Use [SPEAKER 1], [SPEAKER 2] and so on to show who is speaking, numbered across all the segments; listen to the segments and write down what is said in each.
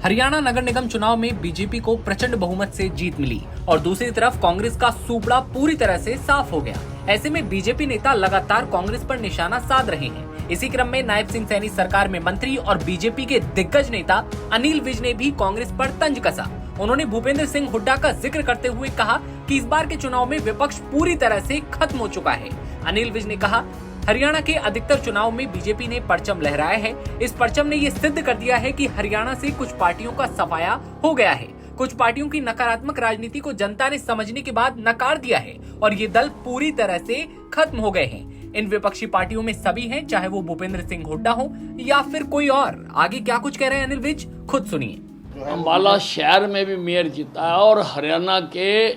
[SPEAKER 1] हरियाणा नगर निगम चुनाव में बीजेपी को प्रचंड बहुमत से जीत मिली और दूसरी तरफ कांग्रेस का सूबड़ा पूरी तरह से साफ हो गया। ऐसे में बीजेपी नेता लगातार कांग्रेस पर निशाना साध रहे हैं। इसी क्रम में नायब सिंह सैनी सरकार में मंत्री और बीजेपी के दिग्गज नेता अनिल विज ने भी कांग्रेस पर तंज कसा। उन्होंने भूपेंद्र सिंह हुड्डा का जिक्र करते हुए कहा कि इस बार के चुनाव में विपक्ष पूरी तरह से खत्म हो चुका है। अनिल विज ने कहा, हरियाणा के अधिकतर चुनाव में बीजेपी ने परचम लहराया है। इस परचम ने ये सिद्ध कर दिया है कि हरियाणा से कुछ पार्टियों का सफाया हो गया है। कुछ पार्टियों की नकारात्मक राजनीति को जनता ने समझने के बाद नकार दिया है और ये दल पूरी तरह से खत्म हो गए हैं। इन विपक्षी पार्टियों में सभी हैं, चाहे वो भूपेंद्र सिंह हुड्डा हो या फिर कोई और। आगे क्या कुछ कह रहे हैं अनिल विज, खुद सुनिए।
[SPEAKER 2] अम्बाला शहर में भी मेयर जीता है और हरियाणा के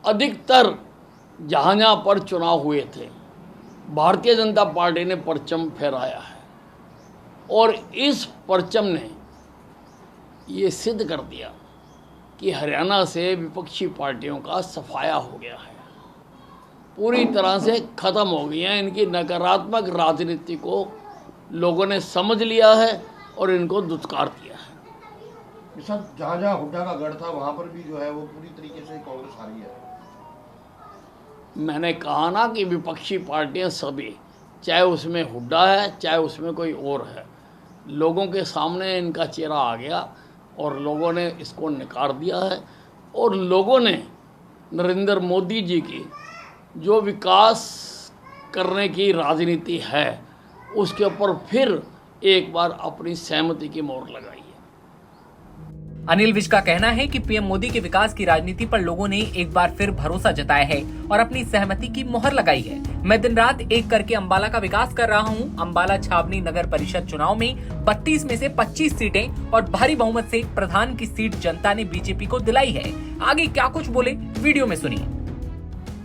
[SPEAKER 2] अधिकतर जहाँ पर चुनाव हुए थे भारतीय जनता पार्टी ने परचम फहराया है और इस परचम ने ये सिद्ध कर दिया कि हरियाणा से विपक्षी पार्टियों का सफाया हो गया है, पूरी तरह से ख़त्म हो गई है। इनकी नकारात्मक राजनीति को लोगों ने समझ लिया है और इनको दुत्कार दिया है।
[SPEAKER 3] सर, जहाँ जहाँ हुड्डा का गढ़ था वहाँ पर भी जो है वो पूरी तरीके से कांग्रेस हारी है।
[SPEAKER 2] मैंने कहा ना कि विपक्षी पार्टियां सभी, चाहे उसमें हुड्डा है चाहे उसमें कोई और है, लोगों के सामने इनका चेहरा आ गया और लोगों ने इसको नकार दिया है। और लोगों ने नरेंद्र मोदी जी की जो विकास करने की राजनीति है उसके ऊपर फिर एक बार अपनी सहमति की मोहर लगाई है।
[SPEAKER 1] अनिल विज का कहना है कि पीएम मोदी के विकास की राजनीति पर लोगों ने एक बार फिर भरोसा जताया है और अपनी सहमति की मोहर लगाई है। मैं दिन रात एक करके अंबाला का विकास कर रहा हूं। अंबाला छावनी नगर परिषद चुनाव में 32 में से 25 सीटें और भारी बहुमत से प्रधान की सीट जनता ने बीजेपी को दिलाई है। आगे क्या कुछ बोले, वीडियो में सुनिए।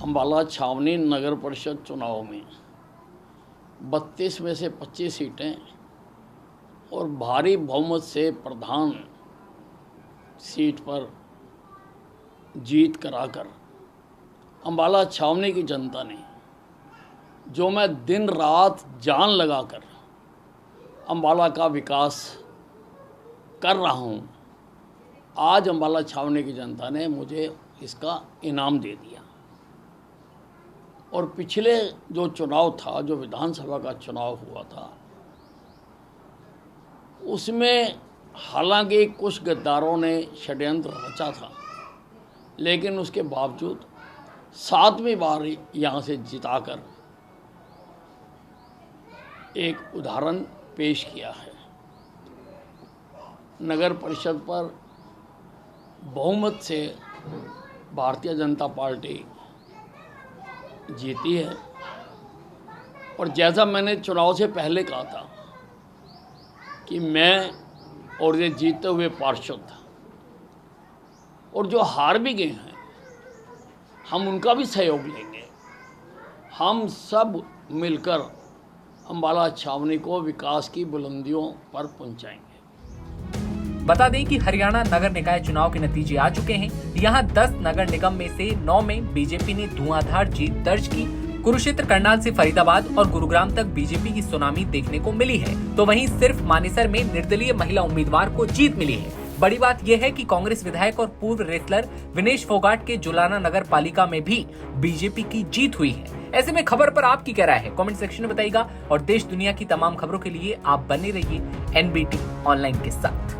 [SPEAKER 2] अंबाला छावनी नगर परिषद चुनाव में 32 में से 25 सीटें और भारी बहुमत से प्रधान सीट पर जीत कराकर अंबाला छावनी की जनता ने, जो मैं दिन रात जान लगाकर अंबाला का विकास कर रहा हूं, आज अंबाला छावनी की जनता ने मुझे इसका इनाम दे दिया। और पिछले जो चुनाव था, जो विधानसभा का चुनाव हुआ था, उसमें हालांकि कुछ गद्दारों ने षड्यंत्र रचा था, लेकिन उसके बावजूद 7वीं बार यहाँ से जिताकर एक उदाहरण पेश किया है। नगर परिषद पर बहुमत से भारतीय जनता पार्टी जीती है और जैसा मैंने चुनाव से पहले कहा था कि मैं और ये जीते हुए पार्षद और जो हार भी गए हैं, हम उनका भी सहयोग लेंगे। हम सब मिलकर अंबाला छावनी को विकास की बुलंदियों पर पहुंचाएंगे।
[SPEAKER 1] बता दें कि हरियाणा नगर निकाय चुनाव के नतीजे आ चुके हैं। यहाँ 10 नगर निगम में से 9 में बीजेपी ने धुआंधार जीत दर्ज की। कुरुक्षेत्र, करनाल से फरीदाबाद और गुरुग्राम तक बीजेपी की सुनामी देखने को मिली है, तो वहीं सिर्फ मानेसर में निर्दलीय महिला उम्मीदवार को जीत मिली है। बड़ी बात यह है कि कांग्रेस विधायक और पूर्व रेसलर विनेश फोगाट के जुलाना नगर पालिका में भी बीजेपी की जीत हुई है। ऐसे में खबर पर आपकी क्या राय है, कमेंट सेक्शन में बताइएगा और देश दुनिया की तमाम खबरों के लिए आप बने रहिए एनबीटी ऑनलाइन के साथ।